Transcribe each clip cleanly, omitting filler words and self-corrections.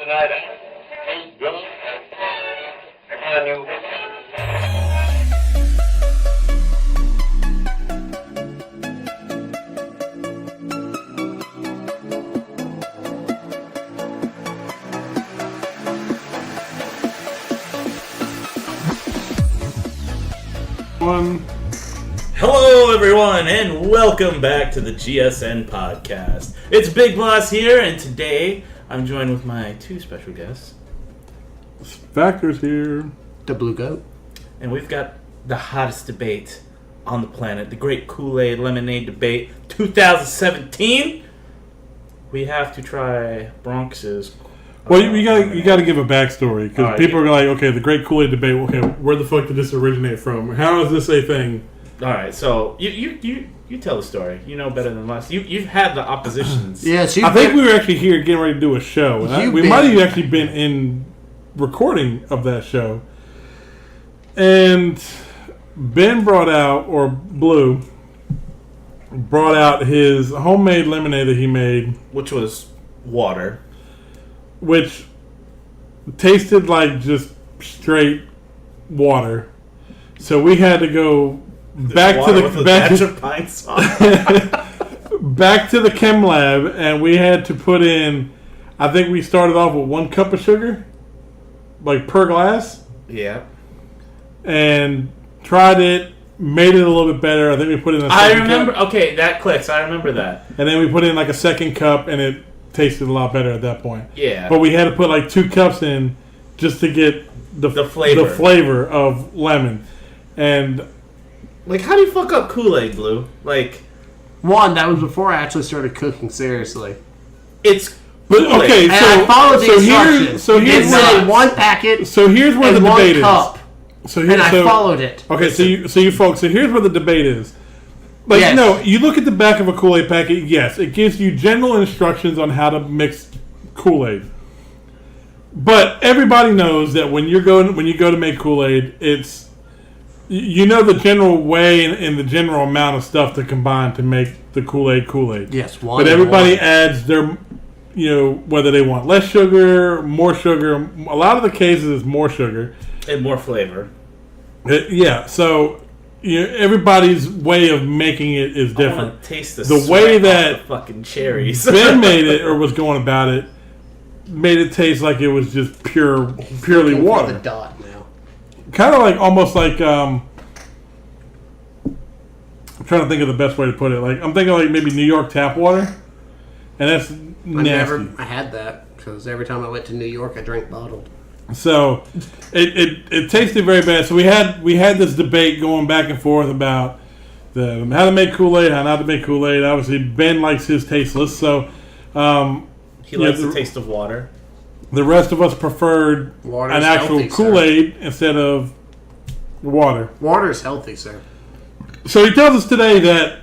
night out. Ain't drunk. I knew. Hello everyone and welcome back to the GSN podcast. It's Big Boss here and today I'm joined with my two special guests. Factor's here. The Blue Goat. And we've got the hottest debate on the planet, the Great Kool-Aid Lemonade Debate 2017. We have to try Bronx's. Well, you got to give a backstory because people are like, okay, the Great Kool-Aid Debate. Okay, where the fuck did this originate from? How is this a thing? All right, so you tell the story. You know better than us. You've had the oppositions. Yes, I think we were actually here getting ready to do a show. And we might have actually been in recording of that show. And Ben brought out, or Blue, brought out his homemade lemonade that he made. Which was water. Which tasted like just straight water. So we had to go back to the back to the chem lab, and we had to put in. I think we started off with 1 cup of sugar, like per glass. Yeah. And tried it, made it a little bit better. I think we put in a second remember. cup. Okay, that clicks. I remember that. And then we put in like a second cup, and it tasted a lot better at that point. Yeah. But we had to put like 2 cups in just to get the flavor of lemon. And like, how do you fuck up Kool-Aid, Blue? Like, one, that was before I actually started cooking seriously. It's Kool-Aid. Okay, and I followed the instructions. Here's said 1 packet. So here's where the debate is. Cup, I followed it. Okay, so you folks. So here's where the debate is. Like, yes. No, you look at the back of a Kool-Aid packet. Yes, it gives you general instructions on how to mix Kool-Aid. But everybody knows that when you go to make Kool-Aid, it's the general way and the general amount of stuff to combine to make the Kool-Aid. Yes, but everybody adds their, whether they want less sugar, more sugar. A lot of the cases is more sugar and more flavor. So everybody's way of making it is different. I want to taste the way that the fucking cherries Ben made it or was going about it made it taste like it was just purely water. The dot now. Kind of like almost like I'm trying to think of the best way to put it. Like I'm thinking like maybe New York tap water, and that's nasty. I had that because every time I went to New York, I drank bottled. So it tasted very bad. So we had this debate going back and forth about how to make Kool-Aid, how not to make Kool-Aid. Obviously, Ben likes his tasteless, so he likes the taste of water. The rest of us preferred an actual healthy, Kool-Aid instead of water. Water is healthy, sir. So he tells us today that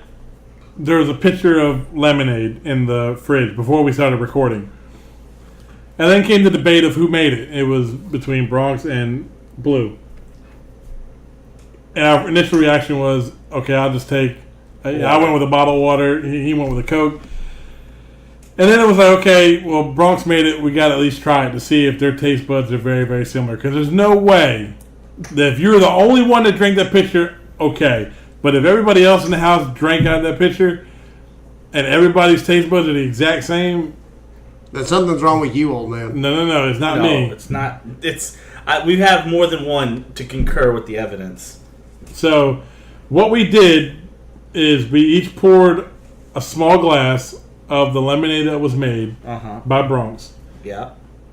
there was a pitcher of lemonade in the fridge before we started recording. And then came the debate of who made it. It was between Bronx and Blue. And our initial reaction was, okay, I'll just take... I went with a bottle of water. He went with a Coke. And then it was like, okay, well, Bronx made it. We got to at least try it to see if their taste buds are very, very similar. Because there's no way that if you're the only one that drank that pitcher, okay. But if everybody else in the house drank out of that pitcher and everybody's taste buds are the exact same... Then something's wrong with you, old man. No, it's not me. No, it's not. We have more than one to concur with the evidence. So, what we did is we each poured a small glass of the lemonade that was made by Bronx. Yeah.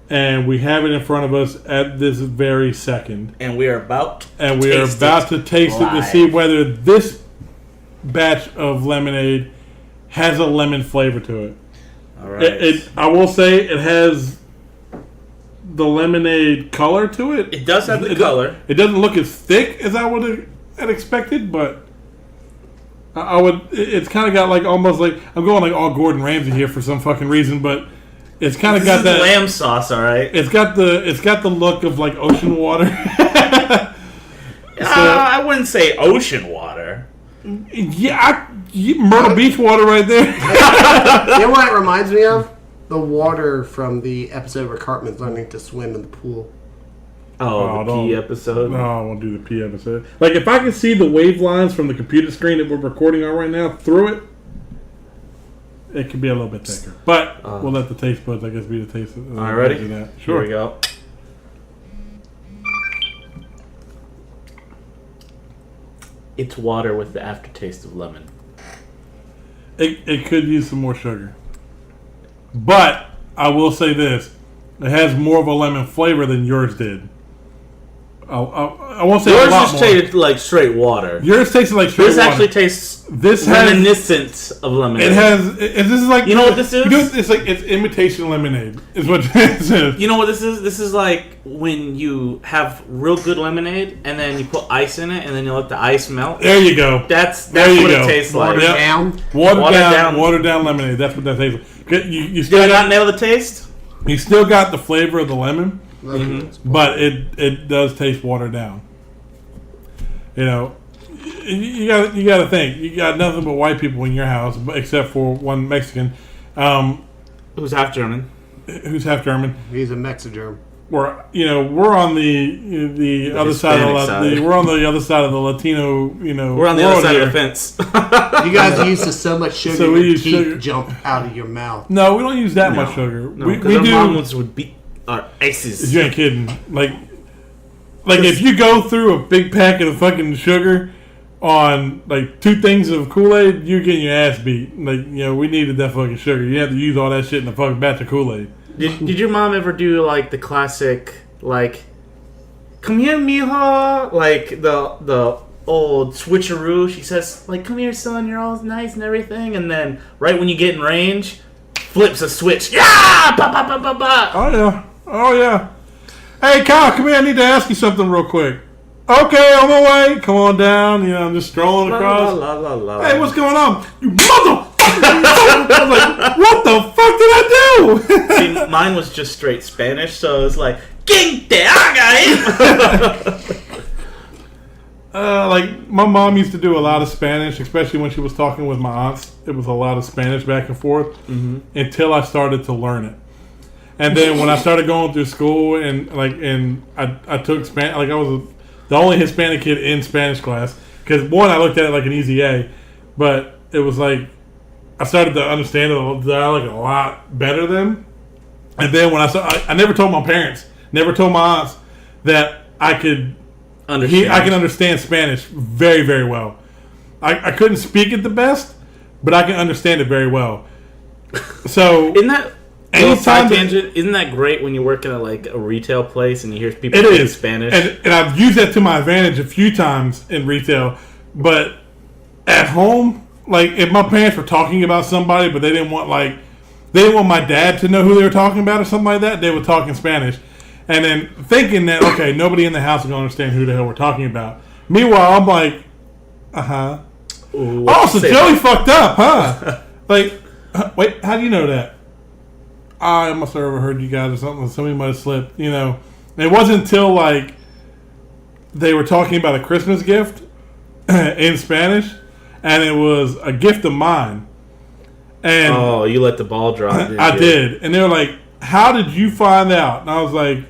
And we have it in front of us at this very second. And we are about to taste it to see whether this batch of lemonade has a lemon flavor to it. All right. I will say it has the lemonade color to it. It does have the color. It doesn't look as thick as I would have expected, but I would. It's kind of got like almost like I'm going like all Gordon Ramsay here for some fucking reason, but it's kind of got that lamb sauce. All right. It's got the look of like ocean water. I wouldn't say ocean water. Yeah, Myrtle Beach water right there. You know what it reminds me of? the water from the episode where Cartman's learning to swim in the pool. Oh, the P episode? No, I won't do the P episode. Like, if I can see the wave lines from the computer screen that we're recording on right now through it, it could be a little bit thicker. But we'll let the taste buds, I guess, be the taste. All right, ready? That. Sure. Here we go. It's water with the aftertaste of lemon. It could use some more sugar. But I will say this. It has more of a lemon flavor than yours did. I won't say yours a lot just more. tasted like straight water. Yours tasted like straight This water. actually tastes This reminiscent of lemonade. It has. This is like. You know what this is? It's like it's imitation lemonade. Is what this is. You know what this is? This is like when you have real good lemonade and then you put ice in it and then you let the ice melt. There you go. That's there you what go. it tastes like. Watered down. Watered down lemonade. That's what that tastes like. You still Did I not nail the taste? You still got the flavor of the lemon, Mm-hmm. but it does taste watered down. You know, you got to think. You got nothing but white people in your house, except for one Mexican, Who's half German. who's half German. He's a Mexigerm. We're on the other side of we're on the other side of the Latino. We're on the other side of the fence. You guys are used to so much sugar, So we your use teeth sugar. jump out of your mouth. No, we don't use that much sugar. No, we because our do. moms would beat our aces. You ain't kidding. Like if you go through a big packet of fucking sugar on like 2 things of Kool-Aid, you're getting your ass beat. Like, we needed that fucking sugar. You have to use all that shit in a fucking batch of Kool-Aid. Did your mom ever do like the classic like, come here, mijo, like the old switcheroo? She says like, come here, son, you're all nice and everything, and then right when you get in range, flips a switch. Yeah, ba ba ba ba ba. Oh yeah. Hey Kyle, come here. I need to ask you something real quick. Okay, on my way. Come on down. I'm just strolling across. La, la, la, la. Hey, what's going on? You motherfucker! I was like, what the fuck did I do? See, mine was just straight Spanish, so it was like, "Quien te haga it?" Like my mom used to do a lot of Spanish, especially when she was talking with my aunts. It was a lot of Spanish back and forth until I started to learn it. And then when I started going through school and I took Spanish, like I was the only Hispanic kid in Spanish class because one, I looked at it like an easy A, but it was like I started to understand the dialect a lot better then. And then when I never told my parents, never told my aunts that I can understand Spanish very, very well. I couldn't speak it the best, but I can understand it very well. So Isn't that great when you work in a retail place and you hear people speaking Spanish? And I've used that to my advantage a few times in retail, but at home, like if my parents were talking about somebody, but they didn't want my dad to know who they were talking about or something like that, they would talk in Spanish. And then thinking that, okay, nobody in the house is going to understand who the hell we're talking about. Meanwhile, I'm like, oh, so Joey fucked up, huh? Wait, how do you know that? I must have overheard you guys or something. Somebody might have slipped, It wasn't until, they were talking about a Christmas gift in Spanish, and it was a gift of mine. And you let the ball drop, didn't I you? did. And they were like, how did you find out? And I was like,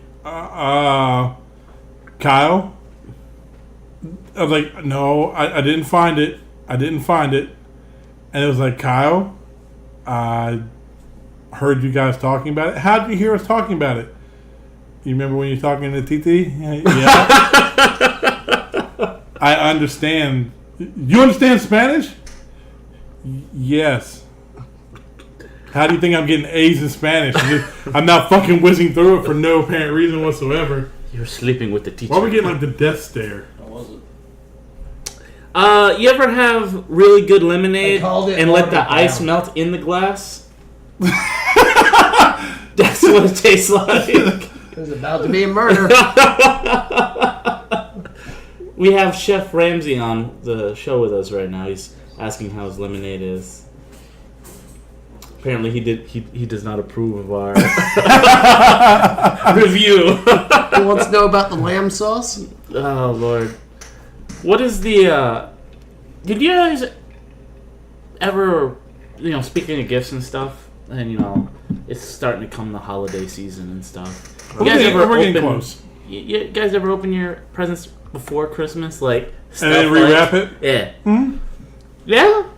Kyle? I was like, no, I didn't find it. I didn't find it. And it was like, Kyle, I heard you guys talking about it. How did you hear us talking about it? You remember when you're talking to TT? Yeah. I understand. You understand Spanish? Yes. How do you think I'm getting A's in Spanish? I'm not fucking whizzing through it for no apparent reason whatsoever. You're sleeping with the teacher. Why are we getting the death stare? You ever have really good lemonade and let the watered ice down. melt in the glass? That's what it tastes like. There's about to be a murder. We have Chef Ramsay on the show with us right now. He's asking how his lemonade is. Apparently, he does not approve of our review. Who wants to know about the lamb sauce? Oh Lord, what is the? Did you guys ever, speaking of gifts and stuff, and it's starting to come the holiday season and stuff. We're getting close. You guys ever open your presents before Christmas, like stuff And then rewrap it? Yeah. Mm-hmm. Yeah.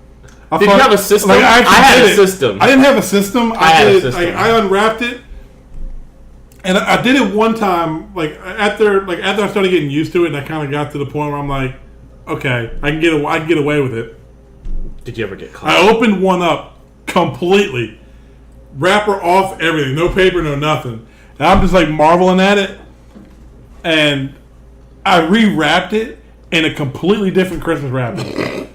Did you have a system? Like, I had a system. system. I didn't have a system. I had a system. I unwrapped it, and I did it one time. Like after I started getting used to it, and I kind of got to the point where I'm like, okay, I can get away with it. Did you ever get caught? I opened one up completely, wrapper off, everything, no paper, no nothing, and I'm just like marveling at it, and I rewrapped it in a completely different Christmas wrapping.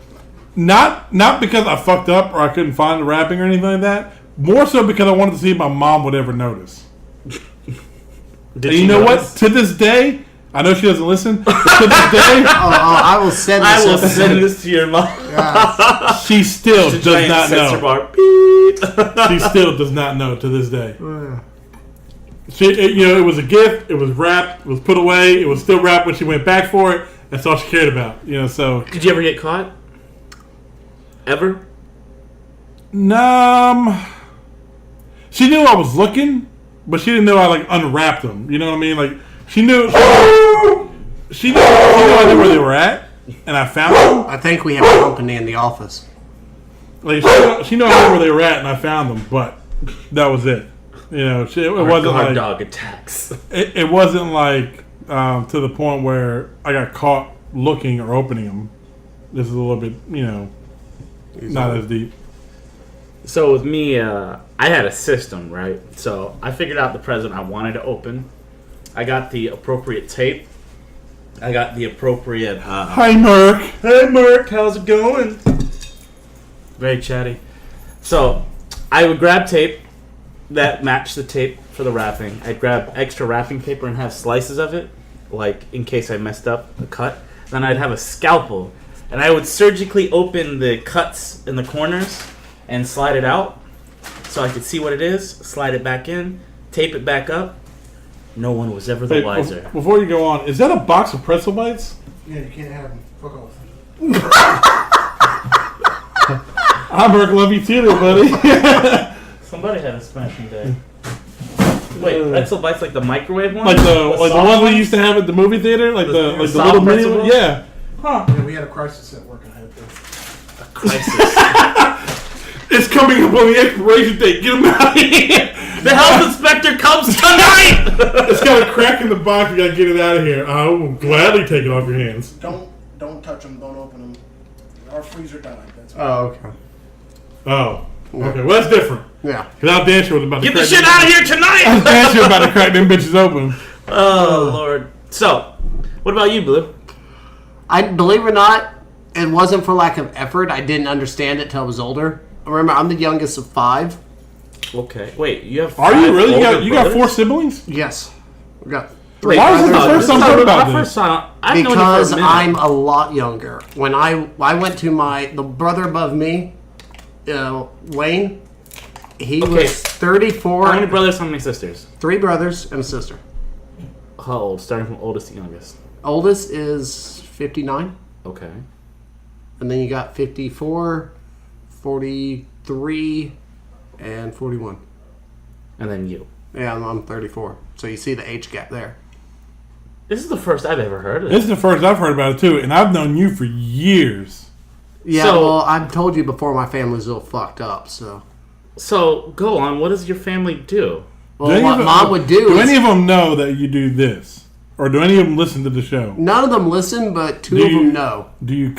Not because I fucked up or I couldn't find the wrapping or anything like that. More so because I wanted to see if my mom would ever notice. Did and you know what? To this day, I know she doesn't listen, but to this day, I will send this. I will send this to your mom. Yes. She still does not know. Bar. Beep. She still does not know to this day. It was a gift. It was wrapped. It was put away. It was still wrapped when she went back for it. That's all she cared about. So. Did you ever get caught? Ever? She knew I was looking, but she didn't know I unwrapped them. You know what I mean? Like she knew. She knew I knew where they were at, and I found them. I think we have company in the office. Like she knew I knew where they were at, and I found them, but that was it. It wasn't like dog attacks. It wasn't like to the point where I got caught looking or opening them. This is a little bit, not as deep. So with me, I had a system, right? So I figured out the present I wanted to open. I got the appropriate tape. I got the appropriate... Hi, Merc. Hey, Merc. How's it going? Very chatty. So I would grab tape that matched the tape for the wrapping. I'd grab extra wrapping paper and have slices of it, like in case I messed up a cut. Then I'd have a scalpel, and I would surgically open the cuts in the corners and slide it out so I could see what it is, slide it back in, tape it back up. No one was ever the wiser. Before you go on, is that a box of pretzel bites? Yeah, you can't have them. Fuck off. I Merc, love you too, there, buddy. Somebody had a smashing day. Wait, pretzel bites like the microwave one? Like the one we used to have at the movie theater, like the little mini one. Yeah. Huh? Yeah, we had a crisis at work. I had to. A crisis. It's coming up on the expiration date. Get them out of here. The health inspector comes tonight. It's got a crack in the box. You gotta get it out of here. I will gladly take it off your hands. Don't touch them. Don't open them. Our freezer died. That's Oh, okay. Oh. Okay, well that's different. Yeah. Because I damn sure was about to Get the crack shit out of here tonight. I was damn sure about to crack them bitches open. Oh, Lord. So, what about you, Blue? I believe it or not, it wasn't for lack of effort. I didn't understand it till I was older. Remember, I'm the youngest of 5. Okay. Wait, you have Are you five really? older You got 4 brothers? siblings? Yes. We got 3 Why is this the brothers. first time I've heard about My this? first time. I've known you for a Because minute. I'm a lot younger. When I went to the brother above me, Wayne, he Okay. was 34. How many brothers, how many sisters? 3 brothers and a sister. How old? Starting from oldest to youngest. Oldest is 59. Okay. And then you got 54, 43, and 41. And then you. Yeah, I'm 34. So you see the age gap there. This is the first I've ever heard of This it. is the first I've heard about it too, and I've known you for years. Yeah, So- well, I've told you before my family's a little fucked up, so. So, go on. What does your family do? Well, Do any what of them- mom would do Do is... any of them know that you do this, or do any of them listen to the show? None of them listen, but 2 Do of you- them know. Do you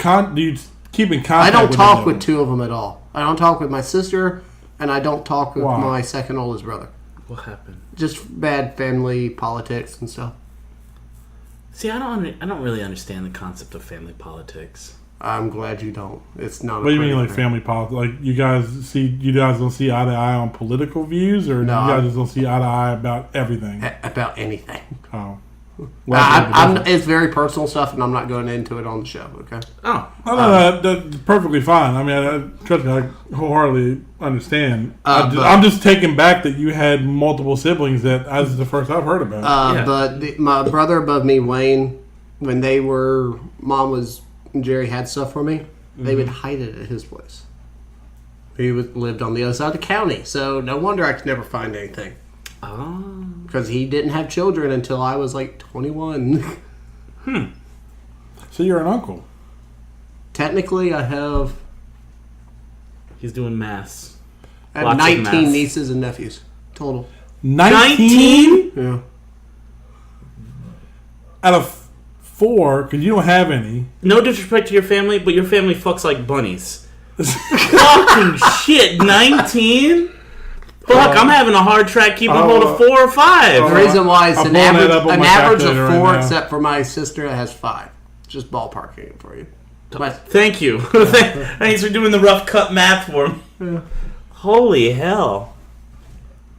keep in contact? I don't with talk any with of them? 2 of them at all. I don't talk with my sister, and I don't talk with Why? my second oldest brother. What happened? Just bad family politics and stuff. See, I don't really understand the concept of family politics. I'm glad you don't. It's not. What do you mean, like family politics? Like you guys don't see eye to eye on political views, or No. you guys just don't see eye to eye about everything? About anything. Oh, well, It's very personal stuff, and I'm not going into it on the show. Okay. Oh. no, that's perfectly fine. I mean, trust me, I wholeheartedly understand. But- I'm just taken back that you had multiple siblings. This is the first I've heard about. Yeah. But my brother above me, Wayne, when Jerry had stuff for me, they would hide it at his place. lived on the other side of the county. So no wonder I could never find anything. Oh. Because he didn't have children until I was like 21. So you're an uncle. Technically, I have He's doing maths. I have Lots of 19 math. nieces and nephews total. 19 Yeah. out of 4, because you don't have any. No disrespect to your family, but your family fucks like bunnies. Fucking shit, 19? Fuck, I'm having a hard track keeping hold of 4 or 5. The reason why it's I'm an pulling that average, up on an my average of calculator 4, right now. except for my sister that has 5. Just ballparking it for you. Thank you. Thanks for doing the rough cut math for me. Yeah. Holy hell.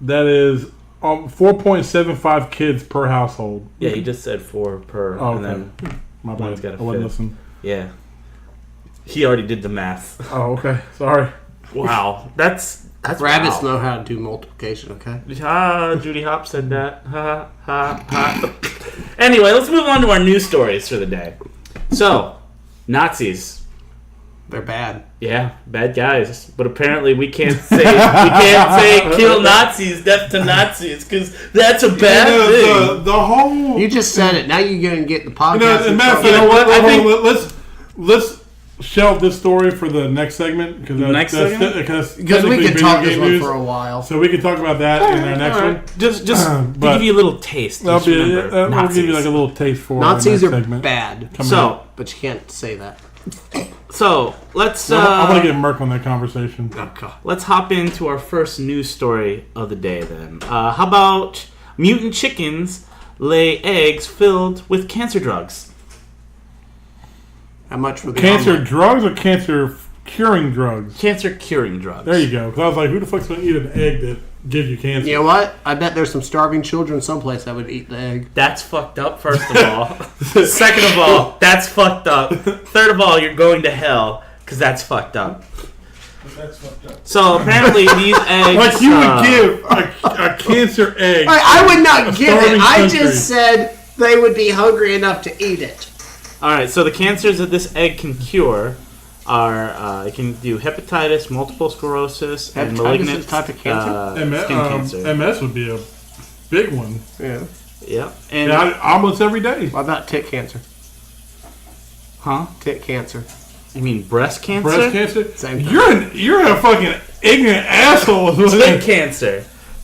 That is 4.75 kids per household. Yeah, he just said 4 per. Oh, And okay. then, My One's bad. gotta I wasn't fit. listening. yeah. He already did the math. Oh, okay. Sorry. Wow. That's Rabbits wow. know how to do multiplication, okay? Ah, Judy Hop said that. Ha, ha, ha. Anyway, let's move on to our news stories for the day. So, Nazis. They're bad. Yeah, bad guys. But apparently we can't say kill Nazis, death to Nazis, because that's a bad thing. The whole. You just said it. Now you're going to get the You podcast. know, as a matter of fact, You know what? I think- let's shelve this story for the next segment because Next segment? Because we can talk this one for a while. So we can talk about that in our next one. Just to But give you a little taste. That'll Just be remember, we'll give you Nazis. like a little taste for Nazis our are next segment. bad. Coming up. But you can't say that. So let's I'm gonna get Merc on that conversation. Oh, God. let's hop into our first news story of the day. Then, how about mutant chickens lay eggs filled with cancer drugs? How much for the Cancer omelet? drugs or cancer curing drugs? Cancer curing drugs. There you go. Because I was like, who the fuck's gonna eat an egg that gives you cancer? You know what? I bet there's some starving children someplace that would eat the egg. That's fucked up, first of all. Second of all, that's fucked up. Third of all, you're going to hell, because that's fucked up. That's fucked up. So apparently these eggs... Like you would give a cancer egg. I would not give it. starving I country. just said they would be hungry enough to eat it. Alright, so the cancers that this egg can cure are... it can do hepatitis, multiple sclerosis, and Hepatitis malignant is a type of cancer? skin cancer. MS would be a big one. Yeah. Yeah. And... Yeah, almost every day. What about tit cancer? Huh? Tit cancer. You mean breast cancer? Breast cancer. Same thing. You're a fucking ignorant asshole. Tit cancer.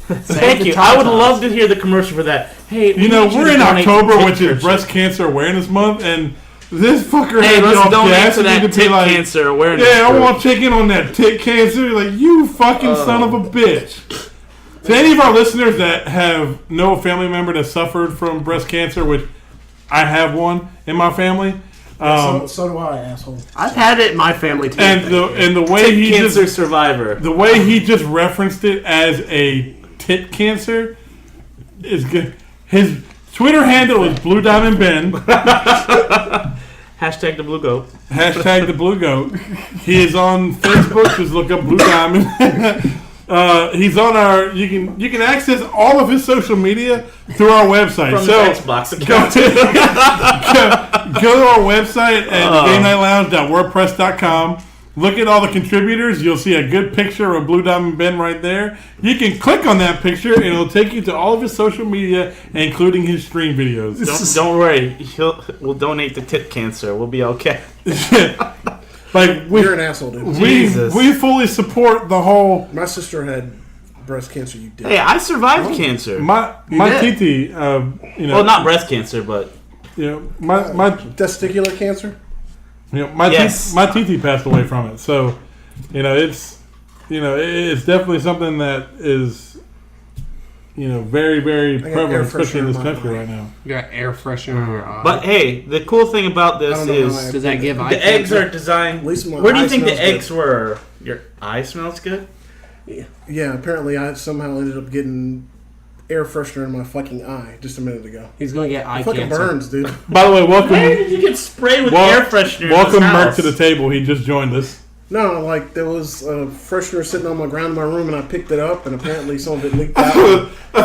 Thank you. I would love to hear the commercial for that. Hey, You know, need we're to in donate to October, tit which is cancer. Breast Cancer Awareness Month, and this fucker Hey, had the let's donate to audacity that to be tit like, cancer awareness. yeah, I group. want to check in on that tit cancer. Like, you fucking son of a bitch. To any of our listeners that have know a family member that suffered from breast cancer, which I have one in my family, So do I, asshole. I've had it in my family too. and the way Tit he cancer just survivor. the way he just referenced it as a tit cancer is good. His Twitter handle is Blue Diamond Ben. Hashtag the blue goat. Hashtag the Blue Goat. He is on Facebook. Just look up Blue Diamond. He's on our. You can access all of his social media through our website. From so his Xbox go account. go to our website at gaynightlounge.wordpress.com. Look at all the contributors. You'll see a good picture of Blue Diamond Ben right there. You can click on that picture, and it'll take you to all of his social media, including his stream videos. Don't worry. We'll donate to tit cancer. We'll be okay. Like You're an asshole, dude. Jesus. we fully support the whole. My sister had breast cancer. You did. Hey, I survived cancer. My did? TT, Well, not breast cancer, but my Testicular cancer. Yes. my TT passed away from it. So, it's definitely something that is, very, very got air prevalent, especially in freshener this in my country eye. right now. You got air freshener in your eye. but hey, the cool thing about this I don't know how is does that give eye the eggs cancer? are designed. At least my Where do you eye think the smells eggs were? Your eye smells good. Yeah, apparently I somehow ended up getting air freshener in my fucking eye just a minute ago. He's going to get eye It fucking cancer. burns, dude. By the way, Where welcome did you get sprayed with air freshener? welcome in this Merc house? to the table. He just joined us. No, like there was a freshener sitting on my ground in my room, and I picked it up, and apparently some of it leaked I out.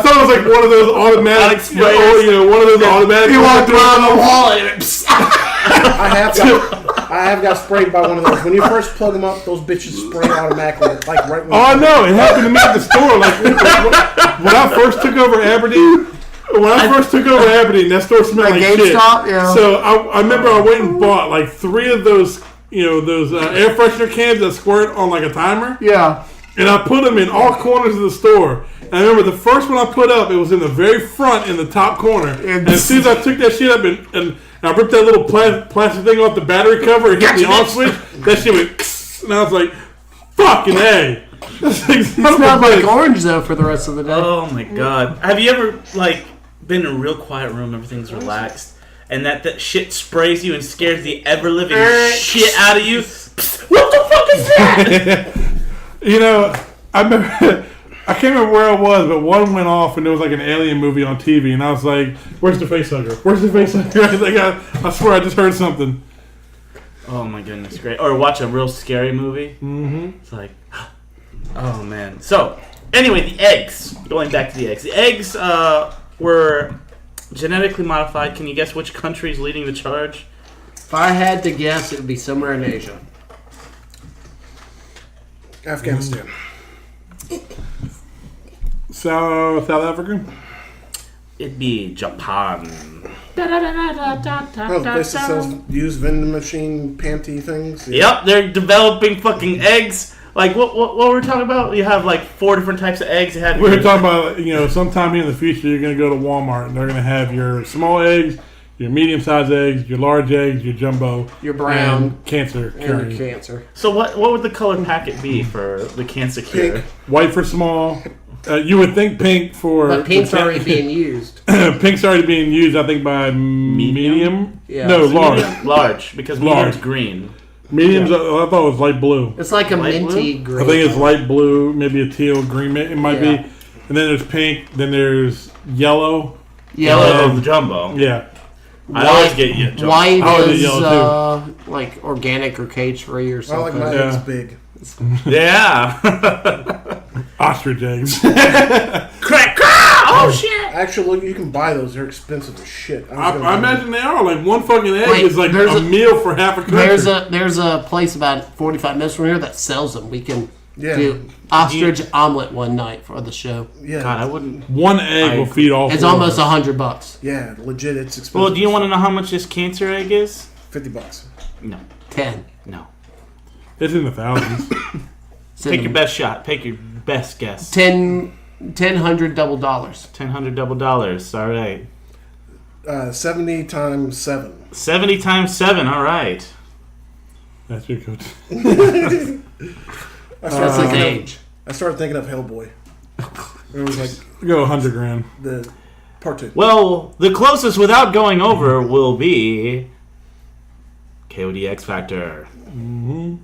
thought it was like one of those automatic sprayers. one of those automatic. He walked around the wall and I I have got sprayed by one of those. When you first plug them up, those bitches spray automatically. Like right when Oh, I know. It happened to me at the store. Like when I first took over Aberdeen. That store smelled like shit. Yeah. So I remember I went and bought like 3 of those, those air freshener cans that squirt on like a timer. Yeah. And I put them in all corners of the store. And I remember the first one I put up, it was in the very front in the top corner. And as soon as I took that shit up and I ripped that little plastic thing off the battery cover and hit the on switch, that shit went and I was like, fucking A. It smelled like orange though for the rest of the day. Oh my god. Have you ever been in a real quiet room, everything's relaxed, and that shit sprays you and scares the ever living shit out of you? What the fuck is that? I remember I can't remember where it was, but one went off and there was like an alien movie on TV, and I was like, "Where's the facehugger? Where's the facehugger?" I swear I just heard something. Oh my goodness, great! Or watch a real scary movie. Mm-hmm. It's like, oh man. So anyway, the eggs. Going back to the eggs. The eggs were genetically modified. Can you guess which country is leading the charge? If I had to guess, it would be somewhere in Asia. Afghanistan. South Africa? It'd be Japan. Oh, the place that sells used vending machine panty things. Yep, they're developing fucking eggs. Like what were we talking about? You have like 4 different types of eggs. We were talking about, sometime in the future you're going to go to Walmart and they're going to have your small eggs, your medium-sized eggs, your large eggs, your jumbo, your brown, and cancer and cure. cancer. So what would the color packet be for the cancer cure? Pink. White for small. You would think pink for... But pink's already being used. Pink's already being used, I think, by medium? Yeah. No, large. Large, because medium's green. Medium's, I thought it was light blue. It's like a Light minty blue? green. I think it's light blue, maybe a teal green. It might be. Yeah. And then there's pink. Then there's yellow. Yellow of the jumbo. Yeah. I always get jumbo. White I always get is yellow, like organic or cage free or I something. like my eggs big. Yeah. Ostrich eggs. Crack! Oh shit! Actually, look, you can buy those. They're expensive as shit. I imagine they are. Like one fucking egg Wait, is like there's a a- meal for half a country. There's a place about 45 minutes from here that sells them. We can Yeah. do ostrich omelet one night for the show. Yeah. God, I wouldn't. One egg will feed all It's four of almost us. $100. Yeah, legit. It's expensive. Well, do you want to know how much this cancer egg is? $50? No. 10. No. It's in the thousands. Take your best shot. Take your best guess. 1,000 double dollars. $1,000 double dollars. All right. 70 times 7. 70 times 7. All right. That's your coach. That's his age. I started thinking of Hellboy. It was like Go 100 grand. the part 2. Well, the closest without going over will be KOD X Factor. Mm-hmm.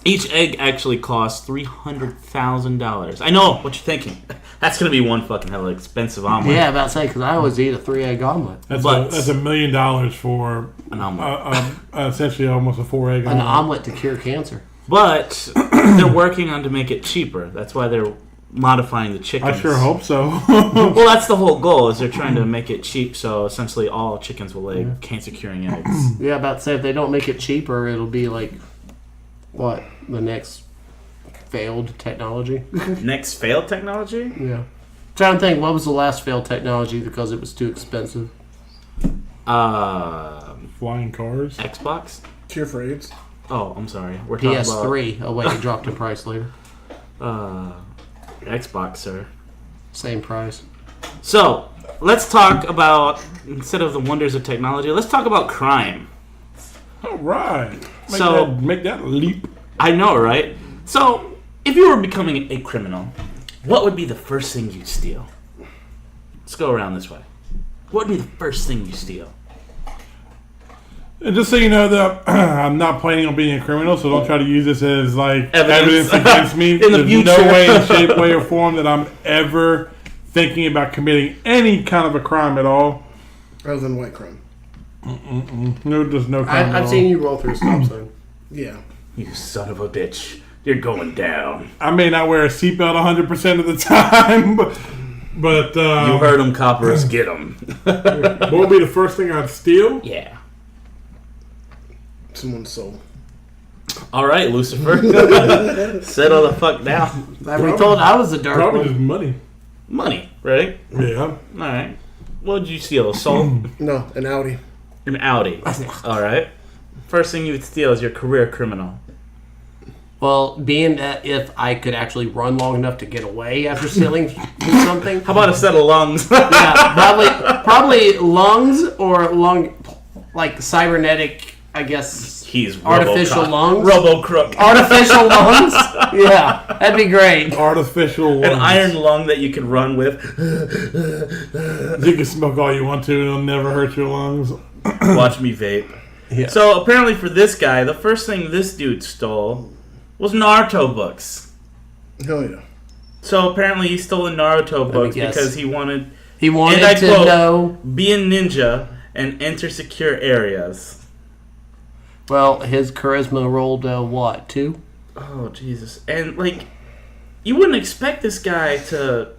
Each egg actually costs $300,000. I know what you're thinking. That's gonna be one fucking hella expensive omelet. Yeah, about to say, because I always eat a 3-egg omelet. That's But- $1 million for An omelet. essentially almost a 4-egg An omelet to cure cancer. But they're working on to make it cheaper. That's why they're modifying the chickens. I sure hope so. Well, that's the whole goal. Is they're trying to make it cheap, so essentially all chickens will lay cancer-curing eggs. Yeah, about to say, if they don't make it cheaper, it'll be like, what, the next failed technology? Next failed technology? Yeah. Trying to think, what was the last failed technology because it was too expensive? Flying cars. Xbox. Cure for AIDS. Oh, I'm sorry. We're talking PS3. Oh, wait, it dropped in price later. about Xbox, sir. Same price. So let's talk about, instead of the wonders of technology, let's talk about crime. All right. Make that leap. I know, right? So, if you were becoming a criminal, what would be the first thing you'd steal? Let's go around this way. What would be the first thing you steal? And just so you know that I'm not planning on being a criminal, so don't try to use this as like Evidence. evidence against me. In the There's future. no way, in shape, way, or form that I'm ever thinking about committing any kind of a crime at all. Other than white crime. No, there's no crime at I've all. seen you roll through a stop sign. Yeah. You son of a bitch. You're going down. I may not wear a seatbelt 100% of the time, but You heard them, coppers. Get them. what would be the first thing I'd steal? Yeah. Someone's soul. All right, Lucifer. Settle the fuck down. I we told I was the dark Probably one. just money. Money, right? Yeah. All right. What did you steal? A soul? No, an Audi. An Audi. All right. First thing you would steal is your career criminal. Well, being that if I could actually run long enough to get away after stealing something, How about a set of lungs? yeah, probably lungs or like cybernetic, I guess. He's Artificial RoboCop. lungs? Robo-crook. Artificial lungs? Yeah, that'd be great. Artificial lungs. An iron lung that you can run with. You can smoke all you want to, it'll never hurt your lungs. Watch me vape. Yeah. So apparently for this guy, the first thing this dude stole was Naruto books. Hell yeah. So apparently he stole the Naruto books guess. because he wanted He wanted and I to quote, know. be a ninja and enter secure areas. Well, his charisma rolled what, 2? Oh Jesus! And like, you wouldn't expect this guy to,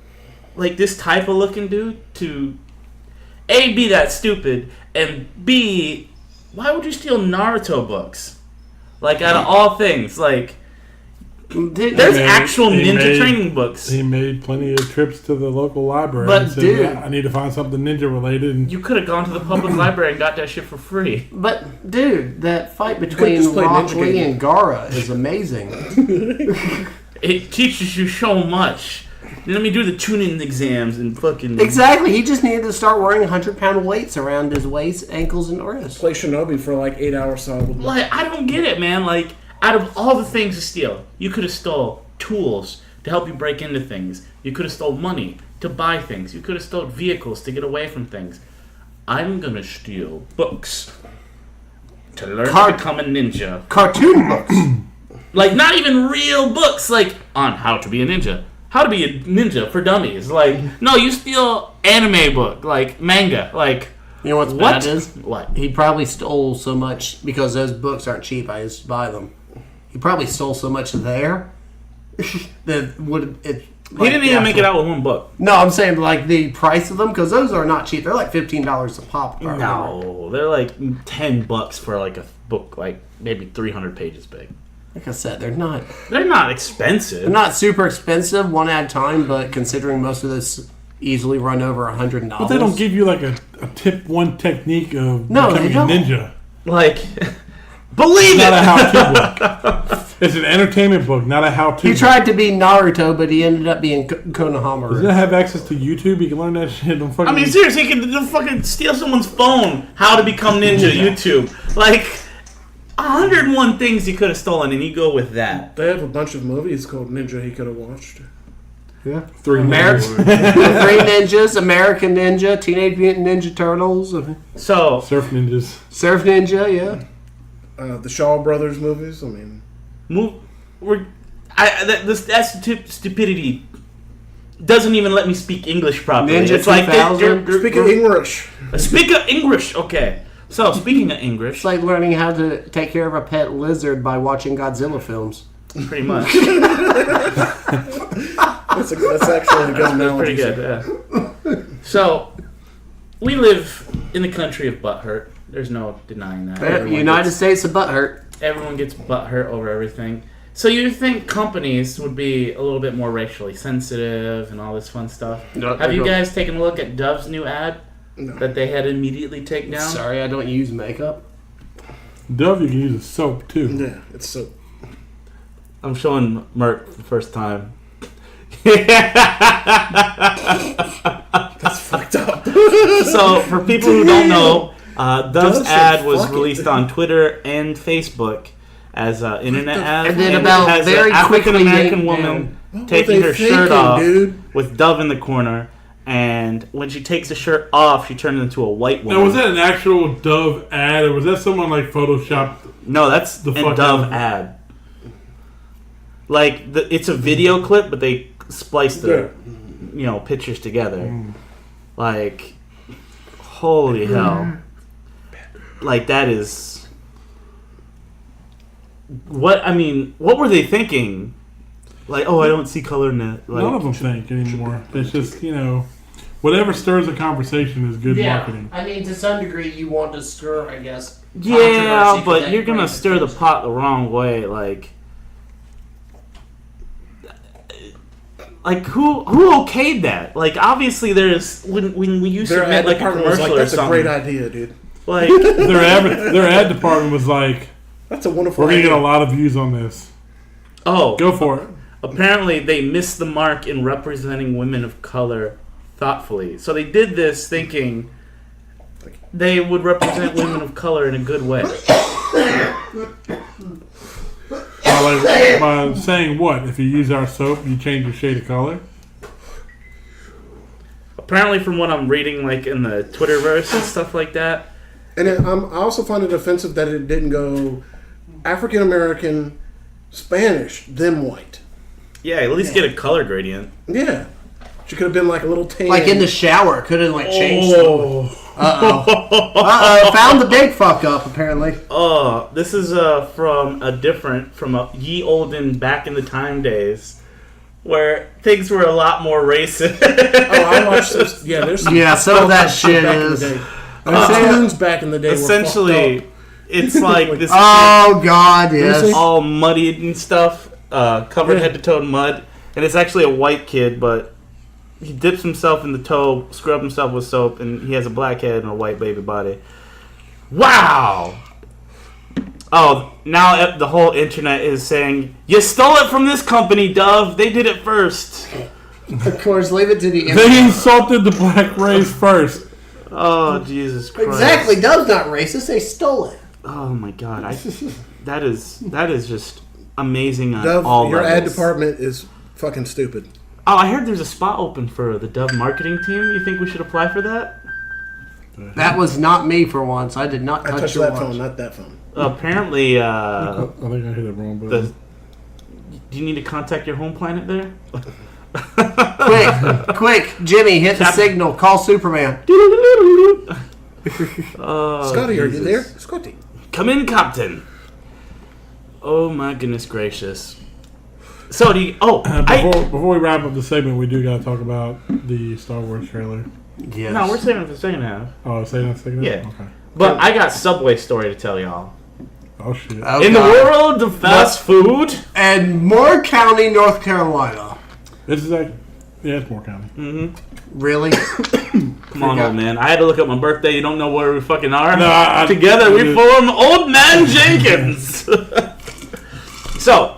like, this type of looking dude to, A, be that stupid, and B, why would you steal Naruto books? Like, out of all things, like, there's actual ninja training books. He made plenty of trips to the local library. But, and said, dude- I need to find something ninja related. And You could have gone to the public library and got that shit for free. But, dude, that fight between just play Rock Ninja Lee Gaiden. and Gara is amazing. It teaches you so much. Let me do the tuning exams and fucking... Exactly. He just needed to start wearing 100-pound weights around his waist, ankles, and wrists. Play Shinobi for like 8 hours solid. Like, I don't get it, man. Like, out of all the things to steal, you could have stole tools to help you break into things. You could have stole money to buy things. You could have stole vehicles to get away from things. I'm gonna steal books to learn to become a ninja. Cartoon books. Like, not even real books, like, on how to be a ninja. How to be a ninja for dummies. Like, no, you steal anime book, like, manga, like... You know what's What? bad is? What? He probably stole so much, because those books aren't cheap, I used to buy them. He probably stole so much there that would... It, He didn't even make it out with one book. No, I'm saying like the price of them, because those are not cheap. They're like $15 a pop. if I remember. No, they're like $10 for like a book, like maybe 300 pages big. Like I said, they're not Expensive. they're not super expensive one at a time, but considering most of this easily run over $100. but they don't give you like a tip one technique of No, they becoming a don't. ninja. Like, believe Not a it. how-to book. It's an entertainment book, not a how-to. He book. tried to be Naruto, but he ended up being Does Konohamaru. it have access to YouTube? You can learn that shit on fucking... I mean, seriously, he can fucking steal someone's phone. How to become ninja? YouTube. Like, 101 things he could have stolen, and you go with that. They have a bunch of movies called Ninja he could have watched. Yeah. Three American ninjas. Three Ninjas, American Ninja, Teenage Mutant Ninja Turtles, So, Surf ninjas. Surf Ninja, yeah. The Shaw Brothers movies. I mean, that stupidity doesn't even let me speak English properly. Ninja it's like 2000. speak of English. speak of English. Okay. So speaking of English, It's like learning how to take care of a pet lizard by watching Godzilla films. pretty much. That's actually a good analogy. Pretty good, yeah. So, we live in the country of butthurt. There's no denying that. United States of butthurt. Everyone gets butthurt over everything. So you'd think companies would be a little bit more racially sensitive and all this fun stuff. No, Have they you don't. guys taken a look at Dove's new ad No. that they had to immediately take down? Sorry, I don't use makeup. Dove, you can use a soap too. Yeah, it's so. I'm showing Merc for the first time. That's fucked up. So, for people who don't know, Dove's Dove said, ad was "Fuck it." released on Twitter and Facebook as an internet ad. And then it about has an very African American quickly, woman What were taking they her shirt thinking, off dude? with Dove in the corner. And when she takes the shirt off, she turns into a white woman. Now, was that an actual Dove ad, or was that someone like photoshopped? No, that's The the fuck Dove out. ad. Like, it's a video clip, but they spliced the pictures together. Like, holy hell. Like, that is... what were they thinking? Like, oh, I don't see color in that. Like, None of them think anymore. It's just, whatever stirs a conversation is good marketing. I mean, to some degree, you want to stir, I guess, Yeah, controversy for but that you're gonna brand stir the attention. pot the wrong way. Like who okayed that? Like obviously there's when we Their submit ad like a department was commercial like, or "That's a something. great idea, dude. Like Their ad department was like, That's a wonderful we're gonna idea." get a lot of views on this. oh, Go for it. apparently they missed the mark in representing women of color thoughtfully. So they did this thinking they would represent women of color in a good way. By saying what? If you use our soap, you change your shade of color? Apparently, from what I'm reading, like in the Twitterverse and stuff like that. And I also find it offensive that it didn't go African American, Spanish, then white. Yeah, at least get a color gradient. Yeah. She could have been like a little tan. Like in the shower, could have like changed. Oh, Found the big fuck up apparently. oh, this is from a ye olden back in the time days, where things were a lot more racist. Oh, I watched this. Yeah, there's some Some of that shit back in the is. day. The tunes back in the day were Essentially, fucked it's like this Oh God, Yes. yes. all muddied and stuff, covered head to toe in mud, and it's actually a white kid, but he dips himself in the toe, scrubs himself with soap, and he has a black head and a white baby body. Wow! Oh, now the whole internet is saying, you stole it from this company, Dove. They did it first. Of course, leave it to the They insulted the black race first. Oh, Jesus Christ. Exactly, Dove's not racist. They stole it. Oh, my God. That is just amazing on Dove, all your ad levels. department is fucking stupid. Oh, I heard there's a spot open for the Dove marketing team. You think we should apply for that? That was not me for once. I did not I touch touched your that watch. phone, not that phone. Apparently, I think I hit it wrong, but do you need to contact your home planet there? Quick, Jimmy, hit the signal. Call Superman. Oh, Scotty, are you Jesus. there? Scotty. Come in, Captain. Oh my goodness gracious. So do you? Oh, before we wrap up the segment, we do gotta talk about the Star Wars trailer. Yes. no, we're saving it for the second half. Oh, say that second. Yeah. Okay. But I got Subway story to tell y'all. Oh shit. Oh, In the God. world of fast food, And Moore County, North Carolina. This is like, yeah, it's more county. Really? come on, old man. I had to look up my birthday. You don't know where we fucking are. No, I- Together we form Old Man Jenkins. So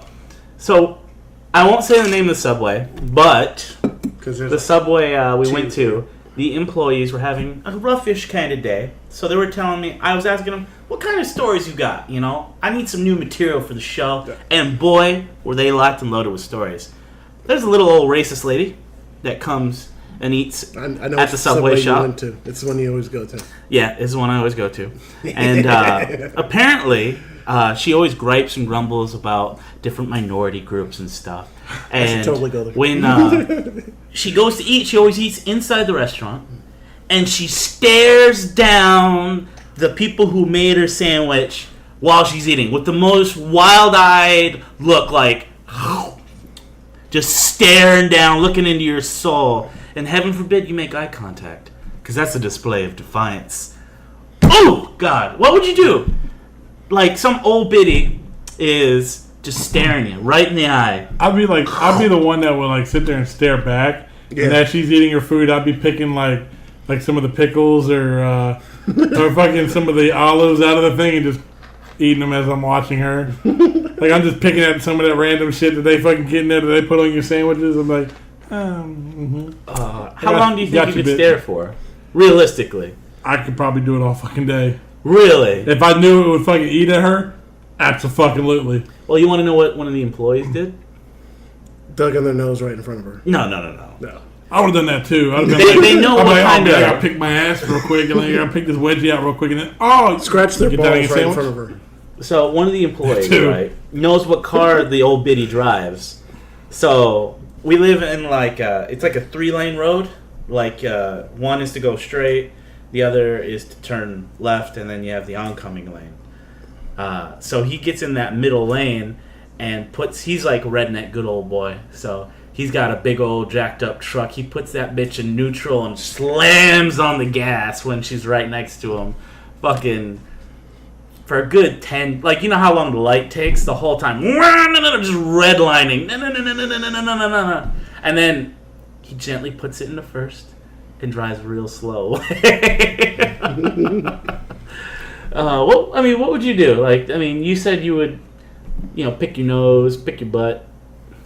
I won't say the name of the Subway, but the Subway we went to, the employees were having a roughish kind of day. So they were telling me, I was asking them, what kind of stories you got? You know, I need some new material for the show. And boy, were they locked and loaded with stories. There's a little old racist lady that comes and eats I know at the it's Subway you shop. went to. It's the one you always go to. Yeah, it's the one I always go to. And apparently, she always gripes and grumbles about different minority groups and stuff. And totally go there. when she goes to eat, she always eats inside the restaurant. And she stares down the people who made her sandwich while she's eating with the most wild-eyed look, like just staring down, looking into your soul. And heaven forbid you make eye contact, because that's a display of defiance. Oh, God. What would you do? Like, some old biddy is just staring you right in the eye. I'd be the one that would like sit there and stare back. Yeah. And as she's eating her food, I'd be picking like some of the pickles or fucking some of the olives out of the thing and just eating them as I'm watching her. Like I'm just picking at some of that random shit that they fucking get in there that they put on your sandwiches. I'm like, How long do you think you could stare for? Realistically. I could probably do it all fucking day. Really? If I knew it would fucking eat at her, absolutely. Well, you want to know what one of the employees did? Dug in their nose right in front of her. No. No. I would have done that too. I'd have been They know I'm what like, kind I of... gotta pick my ass real quick, and then I gotta pick this wedgie out real quick, and then Scratch their get balls that right in your in sandwich? front of her. So one of the employees, Dude. right, knows what car the old biddy drives. So we live in it's like a 3-lane road. Like one is to go straight, the other is to turn left, and then you have the oncoming lane. So he gets in that middle lane and he's like a redneck good old boy. So he's got a big old jacked up truck. He puts that bitch in neutral and slams on the gas when she's right next to him. Fucking for a good 10, like, you know how long the light takes the whole time? Just redlining. And then he gently puts it into first and drives real slow. Well, I mean, what would you do? Like, I mean, you said you would, pick your nose, pick your butt.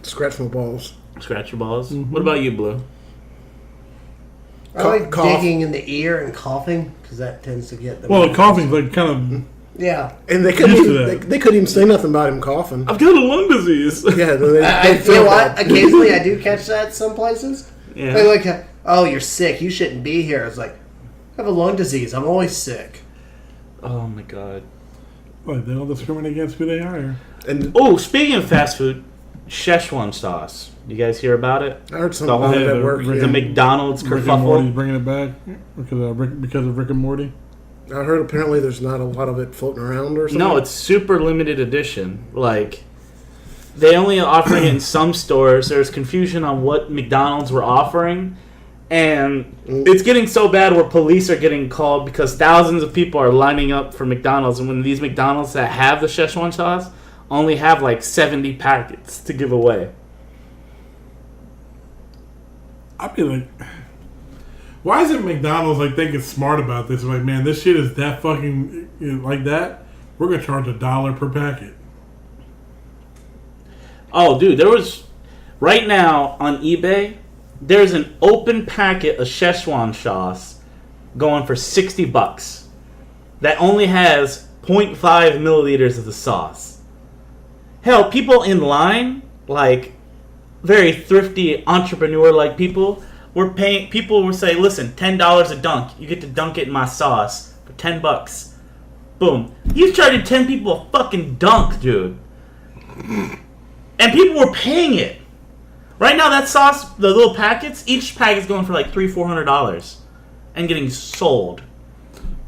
Scratch my balls. Scratch your balls. Mm-hmm. What about you, Blue? I like Cough. digging in the ear and coughing because that tends to get the. Well, coughing's like kind of. Yeah. And they couldn't Used to even, that. they couldn't even say nothing about him coughing. I've got a lung disease. Yeah, they You know what? Occasionally I do catch that some places. Yeah. They're like, oh, you're sick. You shouldn't be here. It's like, I have a lung disease. I'm always sick. Oh my god. Well, they don't discriminate against who they hire. And Oh, speaking of fast food, Szechuan sauce. You guys hear about it? I heard something The about whole- it at work. the The Yeah. McDonald's Rick and Morty's kerfuffle. bringing it back because of Rick and Morty. I heard apparently there's not a lot of it floating around or something. No, it's super limited edition. Like, they only offering it in some stores. There's confusion on what McDonald's were offering. And it's getting so bad where police are getting called because thousands of people are lining up for McDonald's. And when these McDonald's that have the Szechuan sauce only have like 70 packets to give away. I'd be like, why isn't McDonald's like thinking smart about this? Like, man, this shit is that fucking like that. We're gonna charge $1 per packet. Oh, dude, there was right now on eBay. There's an open packet of Szechuan sauce going for $60 that only has 0.5 milliliters of the sauce. Hell, people in line, like very thrifty entrepreneur-like people, were paying. People were saying, "Listen, $10 a dunk. You get to dunk it in my sauce for $10." Boom. He's charging 10 people a fucking dunk, dude. And people were paying it. Right now, that sauce, the little packets, each pack is going for like $300-$400 and getting sold.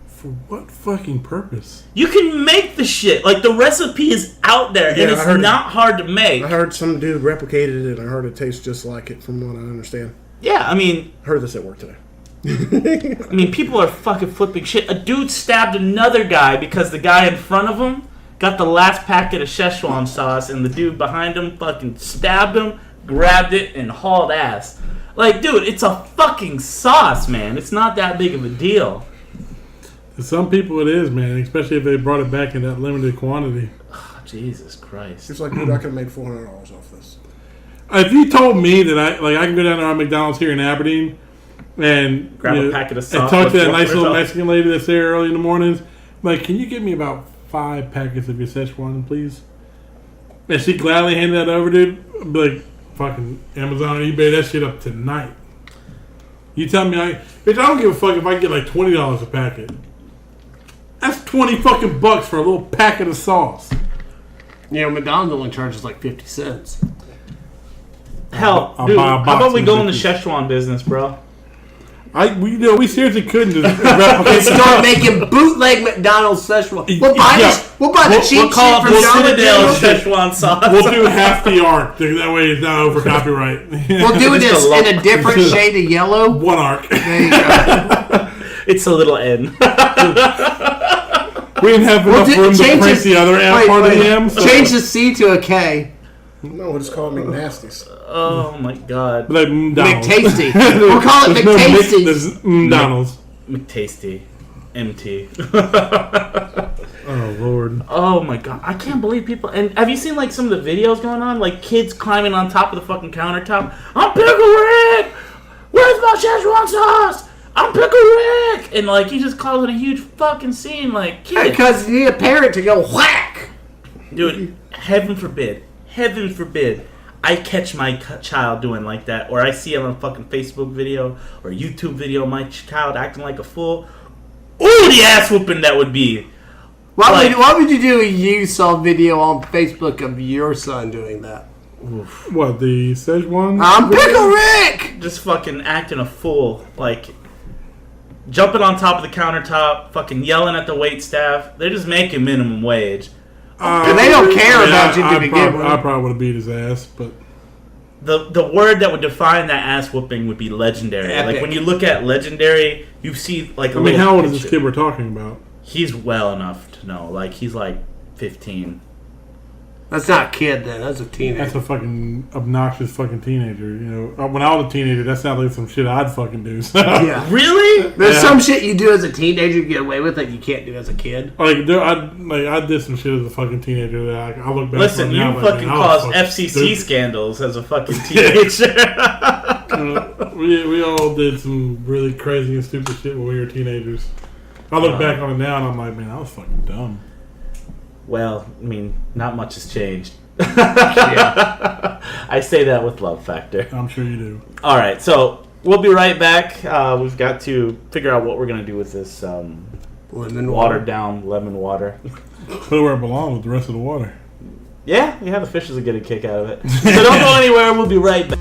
For what fucking purpose? You can make the shit. Like, the recipe is out there, Yeah, and I it's heard not hard to make. I heard some dude replicated it, and I heard it tastes just like it, from what I understand. Yeah, I mean, I heard this at work today. people are fucking flipping shit. A dude stabbed another guy because the guy in front of him got the last packet of Szechuan sauce, and the dude behind him fucking stabbed him, grabbed it, and hauled ass. Like, dude, it's a fucking sauce, man. It's not that big of a deal. To some people it is, man, especially if they brought it back in that limited quantity. Oh, Jesus Christ. It's like, dude, I could have made $400 off this. If you told me that I can go down to our McDonald's here in Aberdeen and Grab a packet of sauce and talk to that with nice little $400. Mexican lady that's there early in the mornings, like, can you give me about 5 packets of your Szechuan, please? And she gladly handed that over, dude. I'd be like, fucking Amazon or eBay that shit up tonight. You tell me bitch, I don't give a fuck if I get like $20 a packet. That's 20 fucking bucks for a little packet of sauce. McDonald's only charges like 50 cents. Hell, I'll dude, buy a how box about we of go in the 50. Szechuan business, bro? We seriously couldn't just replicate Start making bootleg McDonald's Szechuan. We'll buy Yeah. We'll buy the We'll cheap call shit it from the Dollar Citadel General. Szechuan sauce. We'll do half the arc. That way it's not over copyright. We'll do this a in a different shade of yellow. One arc. There you go. It's a little N. We didn't have enough room to change print this- the other M part of the M. So Change the C to a K. No, we'll just call them McNasties. Oh my god. like McDonald's. McTasty. We'll call it There's no McTasty. There's McDonald's. McTasty. MT. Oh Lord. Oh my god. I can't believe people. And have you seen like some of the videos going on? Like kids climbing on top of the fucking countertop. I'm Pickle Rick! Where's my Szechuan sauce? I'm Pickle Rick! And like he just calls it a huge fucking scene. Like, kid. Because you need a parent to go whack. Dude, heaven forbid. Heaven forbid. I catch my child doing like that, or I see it on a fucking Facebook video or YouTube video of my child acting like a fool. Ooh, the ass whooping that would be. Why would you do a you saw video on Facebook of your son doing that? What, the Szechuan? I'm Pickle Rick! Just fucking acting a fool. Like, jumping on top of the countertop, fucking yelling at the wait staff. They're just making minimum wage. And they don't care about you to begin with. I probably would have beat his ass, but The word that would define that ass whooping would be legendary. Epic. Like, when you look at legendary, you see like a I mean, little how old is this picture. kid we're talking about? he's well enough to know. Like, he's like 15. That's not a kid then. That's a teenager. That's a fucking obnoxious fucking teenager. You know, when I was a teenager, that sounded like some shit I'd fucking do. So. Yeah. Really? There's some shit you do as a teenager you get away with that you can't do as a kid. I did some shit as a fucking teenager that I look back Listen, on you now, fucking caused FCC stupid. scandals as a fucking teenager. We all did some really crazy and stupid shit when we were teenagers. I look back on it now and I'm like, man, I was fucking dumb. Well, I mean, not much has changed. I say that with love factor. I'm sure you do. All right, so we'll be right back. We've got to figure out what we're going to do with this Lemon watered down lemon water. Put it where it belongs with the rest of the water. Yeah, the fishes will get a kick out of it. So don't go anywhere. We'll be right back.